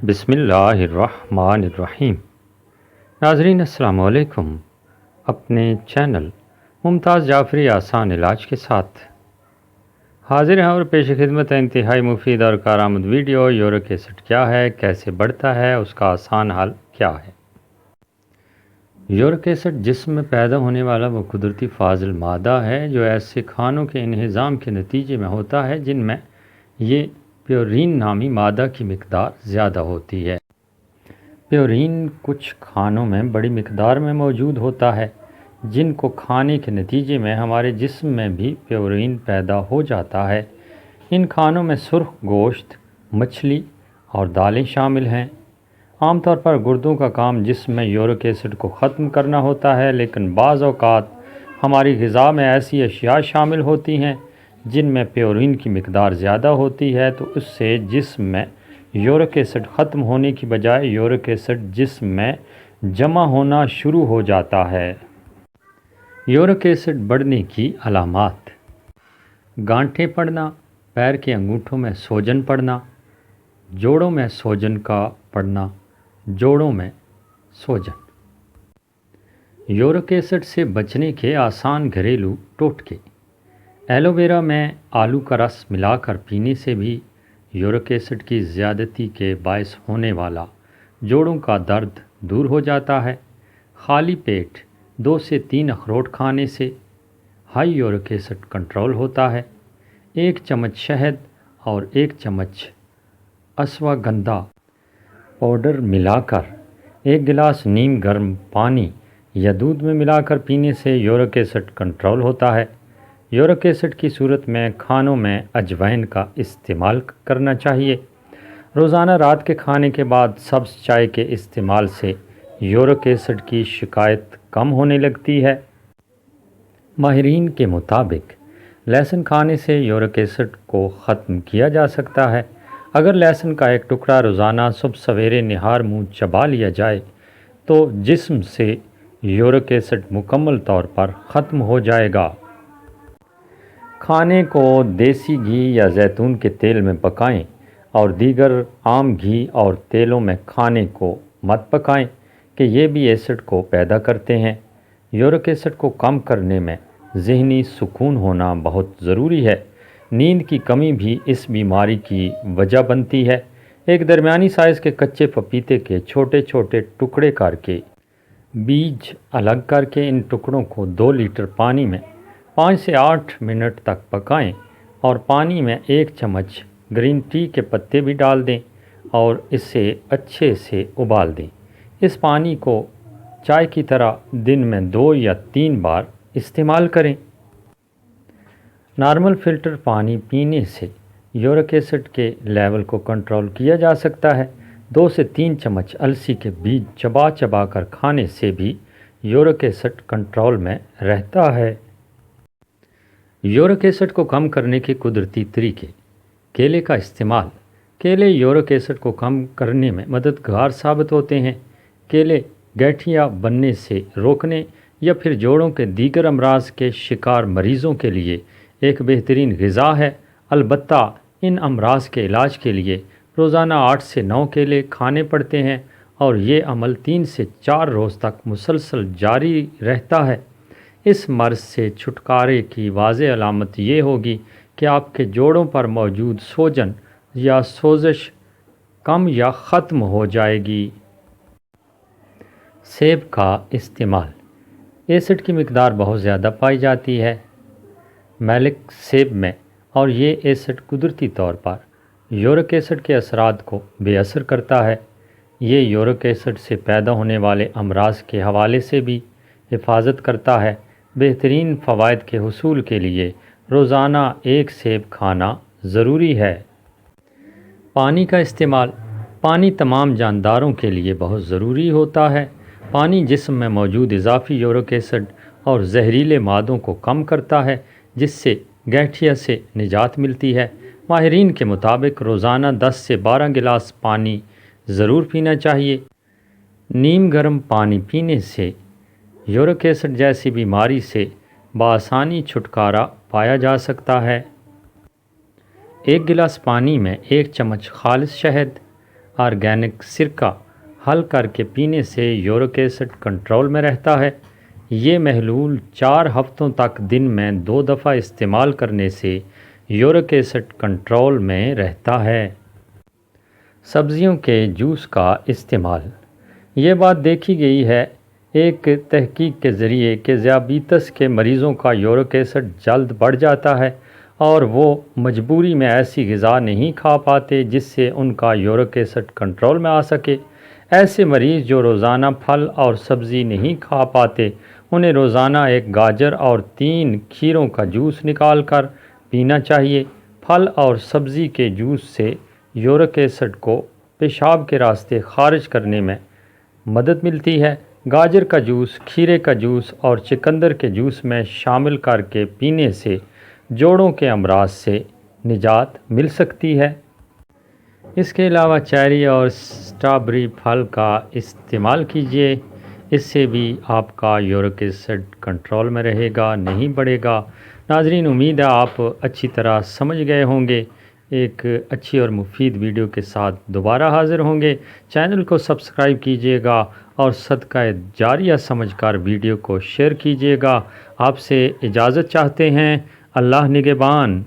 بسم اللہ الرحمن الرحیم۔ ناظرین السلام علیکم۔ اپنے چینل ممتاز جعفری آسان علاج کے ساتھ حاضر ہیں اور پیش خدمت ہے انتہائی مفید اور کارآمد ویڈیو۔ یورک ایسڈ کیا ہے، کیسے بڑھتا ہے، اس کا آسان حل کیا ہے۔ یورک ایسڈ جسم میں پیدا ہونے والا وہ قدرتی فاضل مادہ ہے جو ایسے کھانوں کے انہضام کے نتیجے میں ہوتا ہے جن میں یہ پیورین نامی مادہ کی مقدار زیادہ ہوتی ہے۔ پیورین کچھ کھانوں میں بڑی مقدار میں موجود ہوتا ہے جن کو کھانے کے نتیجے میں ہمارے جسم میں بھی پیورین پیدا ہو جاتا ہے۔ ان کھانوں میں سرخ گوشت، مچھلی اور دالیں شامل ہیں۔ عام طور پر گردوں کا کام جسم میں یورک ایسڈ کو ختم کرنا ہوتا ہے، لیکن بعض اوقات ہماری غذا میں ایسی اشیاء شامل ہوتی ہیں جن میں پیورین کی مقدار زیادہ ہوتی ہے، تو اس سے جسم میں یورک ایسڈ ختم ہونے کی بجائے یورک ایسڈ جسم میں جمع ہونا شروع ہو جاتا ہے۔ یورک ایسڈ بڑھنے کی علامات: گانٹھیں پڑنا، پیر کے انگوٹھوں میں سوجن پڑنا، جوڑوں میں سوجن کا پڑنا، جوڑوں میں سوجن۔ یورک ایسڈ سے بچنے کے آسان گھریلو ٹوٹکے: ایلو ویرا میں آلو کا رس ملا کر پینے سے بھی یورک ایسڈ کی زیادتی کے باعث ہونے والا جوڑوں کا درد دور ہو جاتا ہے۔ خالی پیٹ 2 سے 3 اخروٹ کھانے سے ہائی یورک ایسڈ کنٹرول ہوتا ہے۔ 1 چمچ شہد اور 1 چمچ اشواگندھا پاؤڈر ملا کر 1 گلاس نیم گرم پانی یا دودھ میں ملا کر پینے سے یورک ایسڈ کنٹرول ہوتا ہے۔ یورک ایسڈ کی صورت میں کھانوں میں اجوائن کا استعمال کرنا چاہیے۔ روزانہ رات کے کھانے کے بعد سبز چائے کے استعمال سے یورک ایسڈ کی شکایت کم ہونے لگتی ہے۔ ماہرین کے مطابق لہسن کھانے سے یورک ایسڈ کو ختم کیا جا سکتا ہے۔ اگر لہسن کا ایک ٹکڑا روزانہ صبح سویرے نہار منہ چبا لیا جائے تو جسم سے یورک ایسڈ مکمل طور پر ختم ہو جائے گا۔ کھانے کو دیسی گھی یا زیتون کے تیل میں پکائیں اور دیگر عام گھی اور تیلوں میں کھانے کو مت پکائیں کہ یہ بھی ایسڈ کو پیدا کرتے ہیں۔ یورک ایسڈ کو کم کرنے میں ذہنی سکون ہونا بہت ضروری ہے۔ نیند کی کمی بھی اس بیماری کی وجہ بنتی ہے۔ ایک درمیانی سائز کے کچے پپیتے کے چھوٹے چھوٹے ٹکڑے کر کے بیج الگ کر کے ان ٹکڑوں کو 2 لیٹر پانی میں 5 سے 8 منٹ تک پکائیں اور پانی میں 1 چمچ گرین ٹی کے پتے بھی ڈال دیں اور اسے اچھے سے ابال دیں۔ اس پانی کو چائے کی طرح دن میں 2 یا 3 بار استعمال کریں۔ نارمل فلٹر پانی پینے سے یورک ایسڈ کے لیول کو کنٹرول کیا جا سکتا ہے۔ 2 سے 3 چمچ السی کے بیج چبا چبا کر کھانے سے بھی یورک ایسڈ کنٹرول میں رہتا ہے۔ یورک ایسڈ کو کم کرنے کے قدرتی طریقے: کیلے کا استعمال: کیلے یورک ایسڈ کو کم کرنے میں مددگار ثابت ہوتے ہیں۔ کیلے گٹھیا بننے سے روکنے یا پھر جوڑوں کے دیگر امراض کے شکار مریضوں کے لیے ایک بہترین غذا ہے۔ البتہ ان امراض کے علاج کے لیے روزانہ 8 سے 9 کیلے کھانے پڑتے ہیں اور یہ عمل 3 سے 4 روز تک مسلسل جاری رہتا ہے۔ اس مرض سے چھٹکارے کی واضح علامت یہ ہوگی کہ آپ کے جوڑوں پر موجود سوجن یا سوزش کم یا ختم ہو جائے گی۔ سیب کا استعمال: ایسڈ کی مقدار بہت زیادہ پائی جاتی ہے میلک سیب میں، اور یہ ایسڈ قدرتی طور پر یورک ایسڈ کے اثرات کو بے اثر کرتا ہے۔ یہ یورک ایسڈ سے پیدا ہونے والے امراض کے حوالے سے بھی حفاظت کرتا ہے۔ بہترین فوائد کے حصول کے لیے روزانہ 1 سیب کھانا ضروری ہے۔ پانی کا استعمال: پانی تمام جانداروں کے لیے بہت ضروری ہوتا ہے۔ پانی جسم میں موجود اضافی یورک ایسڈ اور زہریلے مادوں کو کم کرتا ہے، جس سے گٹھیا سے نجات ملتی ہے۔ ماہرین کے مطابق روزانہ 10 سے 12 گلاس پانی ضرور پینا چاہیے۔ نیم گرم پانی پینے سے یورک ایسڈ جیسی بیماری سے بآسانی چھٹکارا پایا جا سکتا ہے۔ 1 گلاس پانی میں 1 چمچ خالص شہد آرگینک سرکہ حل کر کے پینے سے یورک ایسڈ کنٹرول میں رہتا ہے۔ یہ محلول 4 ہفتوں تک دن میں 2 دفعہ استعمال کرنے سے یورک ایسڈ کنٹرول میں رہتا ہے۔ سبزیوں کے جوس کا استعمال۔ یہ بات دیکھی گئی ہے ایک تحقیق کے ذریعے کہ ذیابیطس کے مریضوں کا یورک ایسڈ جلد بڑھ جاتا ہے اور وہ مجبوری میں ایسی غذا نہیں کھا پاتے جس سے ان کا یورک ایسڈ کنٹرول میں آ سکے۔ ایسے مریض جو روزانہ پھل اور سبزی نہیں کھا پاتے انہیں روزانہ 1 گاجر اور 3 کھیروں کا جوس نکال کر پینا چاہیے۔ پھل اور سبزی کے جوس سے یورک ایسڈ کو پیشاب کے راستے خارج کرنے میں مدد ملتی ہے۔ گاجر کا جوس، کھیرے کا جوس اور چقندر کے جوس میں شامل کر کے پینے سے جوڑوں کے امراض سے نجات مل سکتی ہے۔ اس کے علاوہ چیری اور اسٹرابیری پھل کا استعمال کیجیے، اس سے بھی آپ کا یورک ایسڈ کنٹرول میں رہے گا، نہیں بڑھے گا۔ ناظرین، امید ہے آپ اچھی طرح سمجھ گئے ہوں گے۔ ایک اچھی اور مفید ویڈیو کے ساتھ دوبارہ حاضر ہوں گے۔ چینل کو سبسکرائب کیجیے گا اور صدقہ جاریہ سمجھ کر ویڈیو کو شیئر کیجیے گا۔ آپ سے اجازت چاہتے ہیں۔ اللہ نگہبان۔